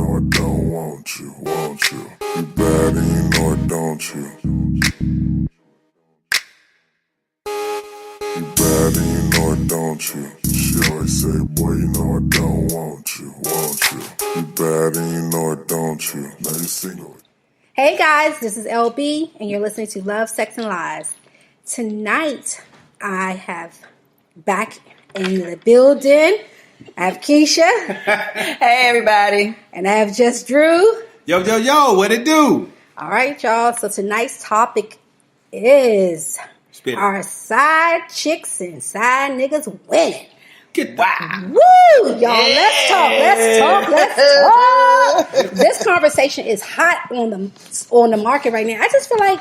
know I don't want you, want you. You bad and you know it, don't you? You bad and you know it, don't you? She always say, boy, you know I don't want you, want you. You bad and you know it, don't you? Now you single. Hey guys, this is LB, and you're listening to Love, Sex, and Lies. Tonight, I have back in the building, I have Keshia. Hey everybody. And I have Just Drew. Yo, what it do? All right, y'all. So tonight's topic is our side chicks and side niggas winning. Wow. Woo! Y'all, let's talk. This conversation is hot on the market right now. I just feel like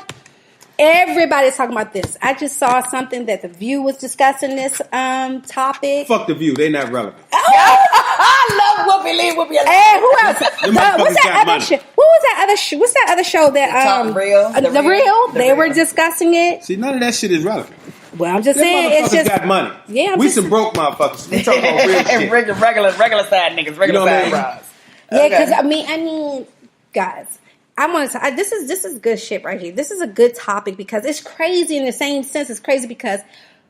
everybody's talking about this. I just saw something that The View was discussing this topic. Fuck The View. They not relevant. Oh! I love Whoopi Lee. Hey, who else? What's that other show? What's that other show that The Real? The Real? They were discussing it. See, none of that shit is relevant. Well, I'm just Them saying, it's just got money. Yeah, we some broke motherfuckers. We talking about real shit. regular side niggas, regular side bras. Yeah, because I mean, guys, I want to. This is good shit right here. This is a good topic because it's crazy in the same sense. It's crazy because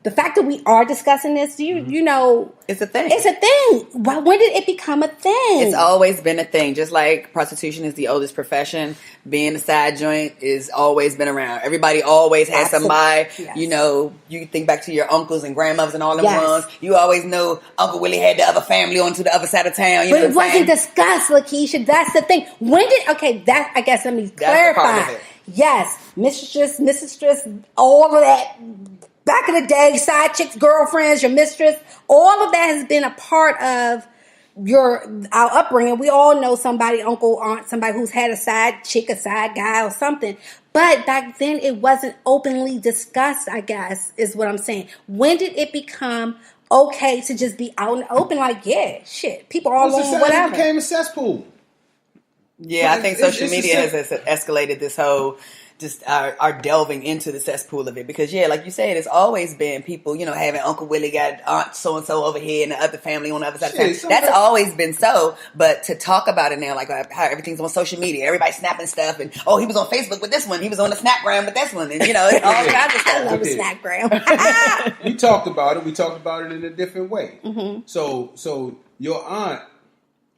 the fact that we are discussing this, you know, it's a thing. It's a thing. When did it become a thing? It's always been a thing. Just like prostitution is the oldest profession, being a side joint is always been around. Everybody always has somebody. Yes. You know, you think back to your uncles and grandmothers and all them ones. You always know Uncle Willie had the other family on to the other side of town. You know it wasn't discussed, Lakeisha. That's the thing. When did? Okay, that I guess let me clarify. Yes, mistress, all of that. Back in the day, side chicks, girlfriends, your mistress, all of that has been a part of our upbringing. We all know somebody, uncle, aunt, somebody who's had a side chick, a side guy, or something. But back then, it wasn't openly discussed, I guess, is what I'm saying. When did it become okay to just be out in the open? Like, yeah, shit, people all on whatever. It became a cesspool. Yeah, I think social media has escalated this whole... just are delving into the cesspool of it because like you said, it's always been people, you know, having Uncle Willie got Aunt so and so over here and the other family on the other side of town. That's always been so. But to talk about it now, like how everything's on social media, everybody snapping stuff, and he was on Facebook with this one, he was on the Snapgram with this one, and you know, it's all kinds of stuff. I love the Snapgram. We talked about it. We talked about it in a different way. Mm-hmm. So your aunt,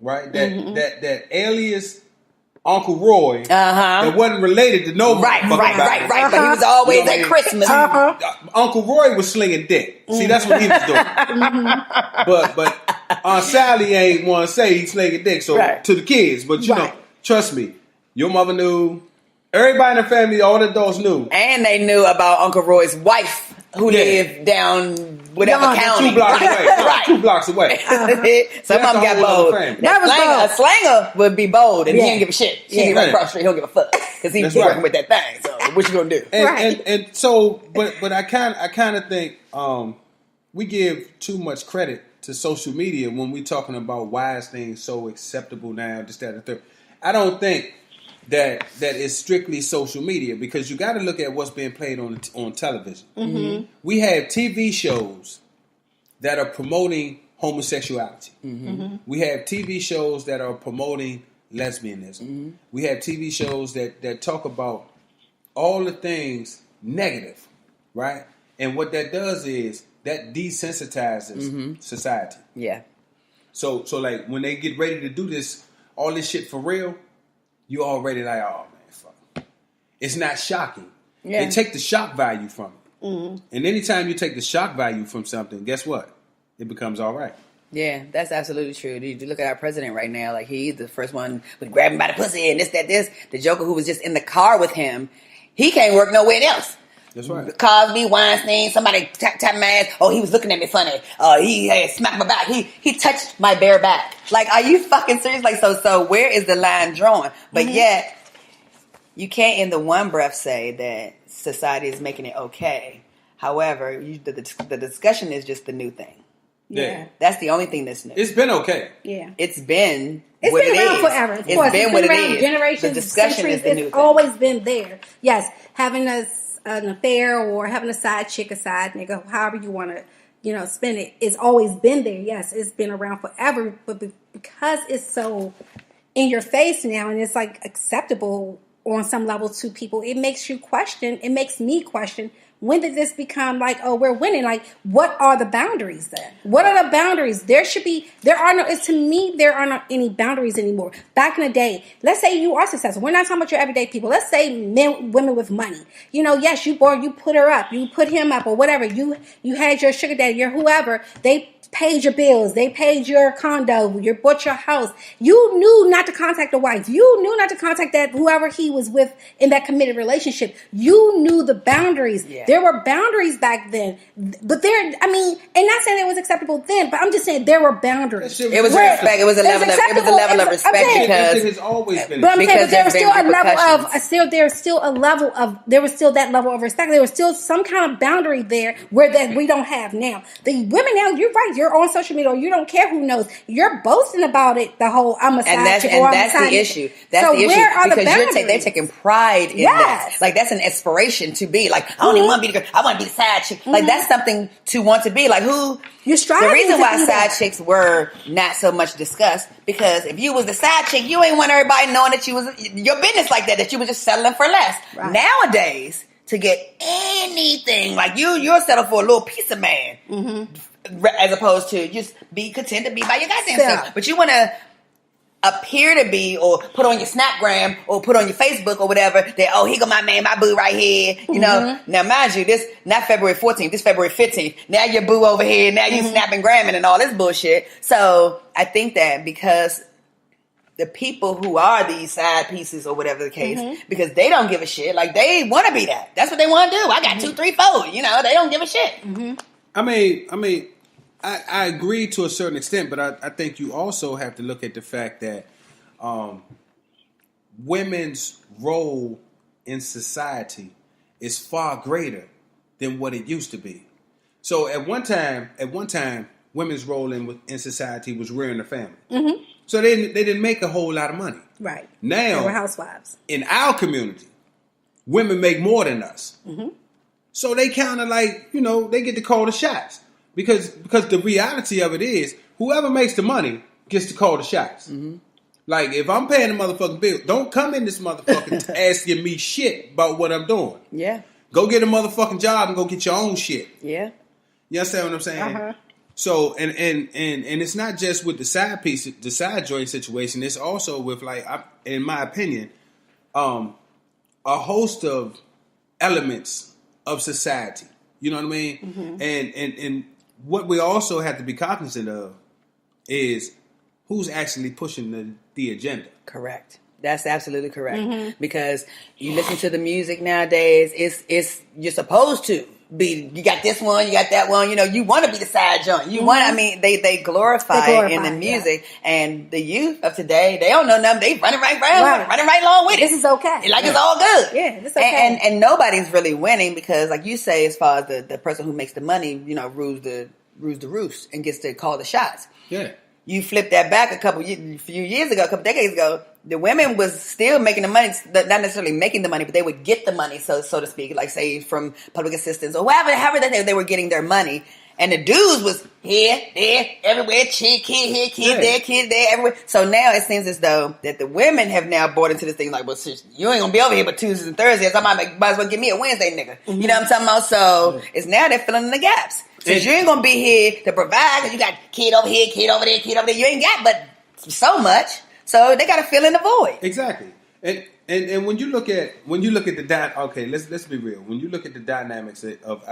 right? That alias. Uncle Roy, that wasn't related to nobody. Right. But he was always at Christmas. Uncle Roy was slinging dick. See, that's what he was doing. But Aunt Sally ain't want to say he's slinging dick to the kids. But you know, trust me, your mother knew. Everybody in the family, all the adults knew. And they knew about Uncle Roy's wife who lived down whatever county. 2 blocks away. Right. 2 blocks away. Some of them got bold. A slanger would be bold and he didn't give a shit. She be right across the street, he don't give a fuck. Because he's working with that thing. So what you gonna do? And so, but I kind of think we give too much credit to social media when we're talking about why is things so acceptable now, this, that, and the third. I don't think that is strictly social media because you got to look at what's being played on television. Mm-hmm. We have TV shows that are promoting homosexuality. Mm-hmm. We have TV shows that are promoting lesbianism. Mm-hmm. We have TV shows that talk about all the things negative, right? And what that does is that desensitizes society. Yeah. So like when they get ready to do this, all this shit for real, you already like, oh man, fuck. It's not shocking. Yeah. They take the shock value from it. Mm-hmm. And anytime you take the shock value from something, guess what? It becomes all right. Yeah, that's absolutely true. You look at our president right now, like he's the first one with grabbing by the pussy and this. The Joker who was just in the car with him, he can't work nowhere else. That's right. Cosby, Weinstein, somebody tap my ass. Oh, he was looking at me funny. He had smacked my back. He touched my bare back. Like, are you fucking serious? Like, so where is the line drawn? But yet, you can't in the one breath say that society is making it okay. However, the discussion is just the new thing. Yeah. That's the only thing that's new. It's been okay. Yeah. It's been around forever. It's been what it is. Generations, the discussion centuries, is the new thing. It's always been there. Yes, having an affair or having a side chick, a side nigga, however you want to, spin it, it's always been there. Yes, it's been around forever, but because it's so in your face now, and it's like acceptable on some level to people. It makes you question. It makes me question. When did this become like, oh, we're winning? Like, what are the boundaries then? What are the boundaries? There are not any boundaries anymore. Back in the day, let's say you are successful. We're not talking about your everyday people. Let's say women with money. Yes, you put her up, you put him up, or whatever. You had your sugar daddy, your whoever. They paid your bills. They paid your condo. You bought your house. You knew not to contact the wife. You knew not to contact that whoever he was with in that committed relationship. You knew the boundaries. Yeah. There were boundaries back then, but and not saying it was acceptable then, but I'm just saying there were boundaries. It was respect. It was a level of respect because it has always been. But I'm saying there was still that level of respect. There was still some kind of boundary there where that we don't have now. The women now, you're right. You're on social media, or you don't care who knows. You're boasting about it. The whole I'm a side chick, and that's the issue. That's the issue where are because they're taking pride in that. Like that's an inspiration to be like. I don't even want to be the girl. I want to be the side chick. Like that's something to want to be. Like who? You're striving. The reason why side chicks were not so much discussed because if you was the side chick, you ain't want everybody knowing that you was your business like that. That you was just settling for less. Right. Nowadays, to get anything like you'll settle for a little piece of man. Mm-hmm. As opposed to just be content to be by your goddamn self. But you want to appear to be or put on your Snapgram or put on your Facebook or whatever that, he got my man, my boo right here. You know, now mind you, this not February 14th, this February 15th. Now your boo over here, now you snapping gramming and all this bullshit. So I think that because the people who are these side pieces or whatever the case, because they don't give a shit. Like they want to be that. That's what they want to do. I got 2, 3, 4. You know, they don't give a shit. I agree to a certain extent, but I think you also have to look at the fact that women's role in society is far greater than what it used to be. So at one time, women's role in society was rearing the family. Mm-hmm. So they didn't make a whole lot of money. Right. Now, they were housewives. In our community, women make more than us. Mm-hmm. So they kind of like, they get to call the shots. Because the reality of it is, whoever makes the money gets to call the shots. Mm-hmm. Like, if I'm paying the motherfucking bill, don't come in this motherfucking asking me shit about what I'm doing. Yeah. Go get a motherfucking job and go get your own shit. Yeah. You understand what I'm saying? Uh-huh. So, and it's not just with the side piece, the side joint situation. It's also with, like, in my opinion, a host of elements of society. You know what I mean? Mm-hmm. And what we also have to be cognizant of is who's actually pushing the agenda. Correct. That's absolutely correct. Mm-hmm. Because you listen to the music nowadays, it's you're supposed to be. You got this one, you got that one. You want to be the side joint. You want. I mean, they glorify in the music, and the youth of today, they don't know nothing. They running right along with it. This is okay. Like it's all good. Yeah, this okay. And nobody's really winning because, like you say, as far as the person who makes the money, rules the roost and gets to call the shots. Yeah. You flip that back a couple decades ago, the women was still making the money, not necessarily making the money, but they would get the money, so to speak, like say from public assistance or however they were getting their money. And the dudes was here, there, everywhere, kid here, kid there, kid there, everywhere. So now it seems as though that the women have now bought into this thing like, well, sis, you ain't gonna be over here but Tuesdays and Thursdays. I might as well give me a Wednesday nigga. Mm-hmm. You know what I'm talking about? So it's now they're filling in the gaps. Since you ain't gonna be here to provide, because you got kid over here, kid over there, kid over there. You ain't got but so much. So they gotta fill in the void. Exactly. And when you look at the okay, let's be real. When you look at the dynamics of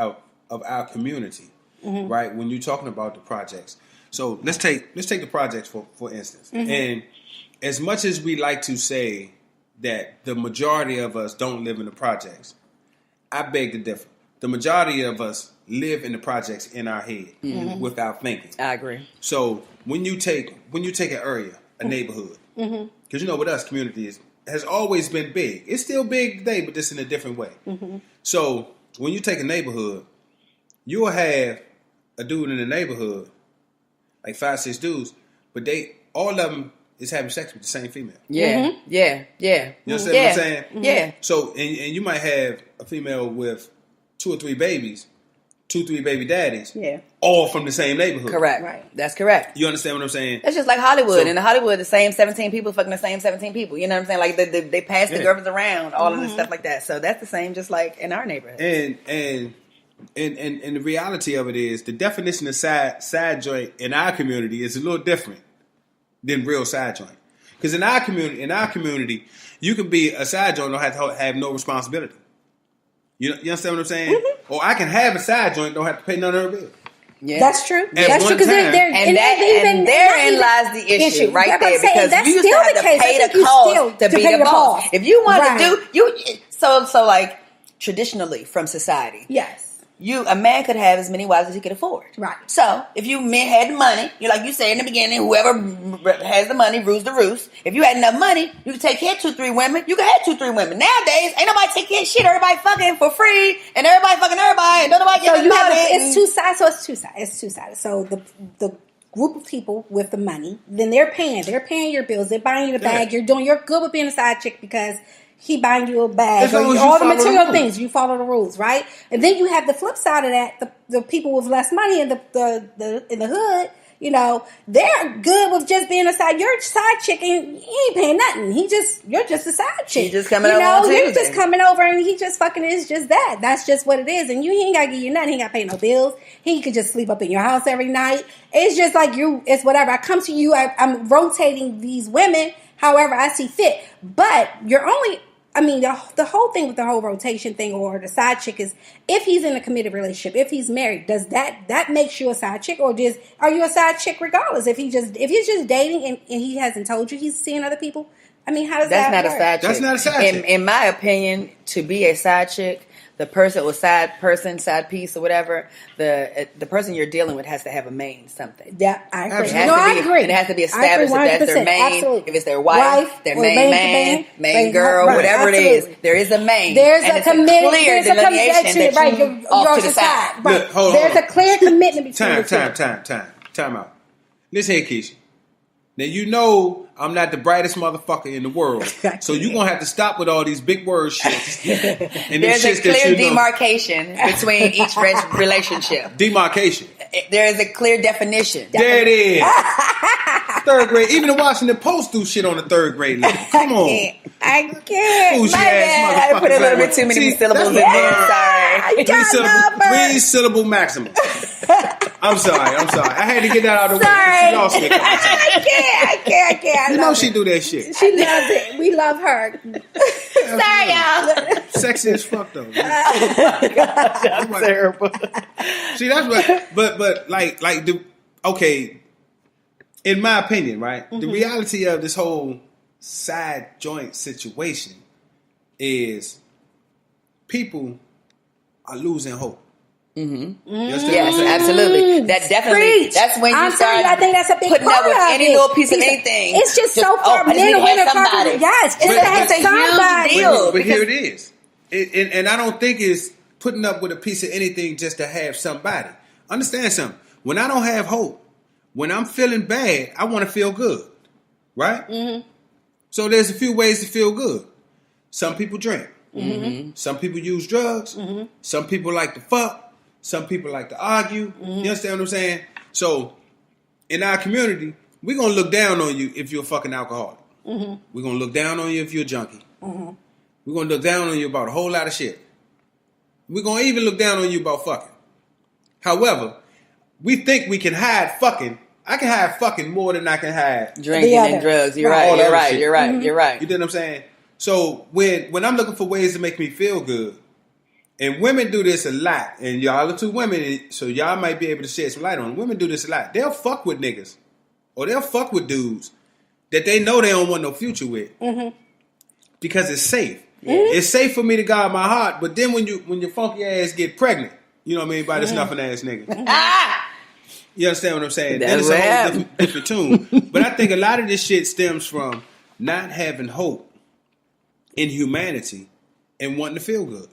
our community. Mm-hmm. Right, when you're talking about the projects. So let's take the projects for instance. Mm-hmm. And as much as we like to say that the majority of us don't live in the projects, I beg to differ. The majority of us live in the projects in our head without thinking. I agree. So when you take an area, a neighborhood, because with us, community has always been big. It's still big today, but just in a different way. Mm-hmm. So when you take a neighborhood, you'll have a dude in the neighborhood, like 5, 6 dudes, but all of them is having sex with the same female. Yeah, yeah. You understand what I'm saying? Yeah. So, and you might have a female with 2 or 3 babies, 2-3 baby daddies. Yeah. All from the same neighborhood. Correct. Right. That's correct. You understand what I'm saying? It's just like Hollywood. So- In Hollywood, the same 17 people fucking the same 17 people. You know what I'm saying? Like they pass the girls around, all of this stuff like that. So that's the same, just like in our neighborhood. And the reality of it is the definition of side joint in our community is a little different than real side joint. Because in our community, you can be a side joint and don't have to have no responsibility. You understand what I'm saying? Mm-hmm. Or I can have a side joint, don't have to pay none of their bills. Yeah. That's true. At That's one true because time. they're And therein lies the issue right That's what there, I'm saying. because That's you used to still have the to case. I pay think the you cost still to be pay the boss. cost. If you want Right. to do so like traditionally from society, Yes. a man could have as many wives as he could afford. Right. So if you men had the money, like you said in the beginning, whoever has the money rules the roost. If you had enough money, you could take care of 2-3 women. You could have 2-3 women. Nowadays, ain't nobody taking care of shit. Everybody fucking for free, and everybody fucking everybody, and nobody So getting you have money. it's two sides. So it's two sided. So the group of people with the money, then they're paying your bills. They're buying you the bag. Yeah. You're good with being a side chick because he buying you a bag, As long or as you all the follow the material rules. things. You follow the rules, right? And then you have the flip side of that. The people with less money in the in the hood, they're good with just being a side. You're a side chick and he ain't paying nothing. You're just a side chick. He just coming over on You're Tuesday. just coming over and he just fucking is just that. That's just what it is. And he ain't gotta give you nothing. He ain't gotta pay no bills. He could just sleep up in your house every night. It's just like it's whatever. I come to you. I'm rotating these women however I see fit. But the whole thing with the whole rotation thing or the side chick is if he's in a committed relationship, if he's married, does that makes you a side chick, or are you a side chick regardless? If he's just dating and he hasn't told you he's seeing other people, how does That's that not work? a side chick. That's not a side chick. In my opinion, to be a side chick, the person or side piece or whatever, the person you're dealing with has to have a main something. Yeah, I agree. It has No, to I be, agree. and it has to be I agree established that that's their 100%. main. Absolutely. If it's their wife, their or main man, main girl, right, whatever it is, absolutely. there is a main. There's and a it's committed. clear There's a delineation commitment. that Right, you you're off off to the side. Right. Look, hold There's on. a clear commitment between the two. Time out. Listen here, Keshia. Now I'm not the brightest motherfucker in the world, so you're gonna have to stop with all these big word shits. And There's a shits that clear you know. demarcation between each relationship. Demarcation. There is a clear definition. There it is. Third grade. Even the Washington Post do shit on the third grade level. Come on. I can't. Bougie My ass bad. I put a little motherfuckers bit too many See, syllables in that's there. what- Sorry. Three syllable maximum. I'm sorry. I had to get that out of the way. Sorry. She lost me a couple times. I can't. You know she do that shit. She loves it. We love her. Sorry, y'all. Sexy as fuck though. That's terrible. See, that's what. But like the okay. In my opinion, right, the reality of this whole side joint situation is people are losing hope. Mm-hmm. Yes, absolutely. That definitely. Preach. That's when you I'm start telling you, I think that's a big putting part up with of any it. little piece of anything. It's just so far. I just need Men to and women have are talking. somebody. Yes, It's a huge somebody. deal. But here it is. And I don't think it's putting up with a piece of anything just to have somebody. Understand something. When I don't have hope, when I'm feeling bad, I want to feel good. Right? Mm-hmm. So there's a few ways to feel good. Some people drink. Mm-hmm. Some people use drugs. Mm-hmm. Some people like to fuck. Some people like to argue. You understand what I'm saying? So in our community, we're going to look down on you if you're a fucking alcoholic. Mm-hmm. We're going to look down on you if you're a junkie. Mm-hmm. We're going to look down on you about a whole lot of shit. We're going to even look down on you about fucking. However, we think we can hide fucking. I can hide fucking more than I can hide Drinking and drugs. You're right. You're right. You're right. You're right. You know what I'm saying? So when I'm looking for ways to make me feel good, and women do this a lot, and y'all are two women, so y'all might be able to shed some light on it. Women do this a lot. They'll fuck with niggas, or they'll fuck with dudes that they know they don't want no future with, because it's safe. Mm-hmm. It's safe for me to guard my heart, but then when your funky ass get pregnant, you know what I mean, by this nothing ass nigga. You understand what I'm saying? That's then it's a whole different tune. But I think a lot of this shit stems from not having hope in humanity and wanting to feel good.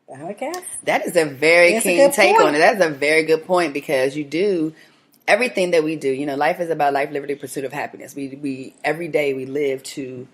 Okay. That is a very keen take on it. That's a very good point, because you do everything that we do. You know, life is about life, liberty, pursuit of happiness. We every day we live to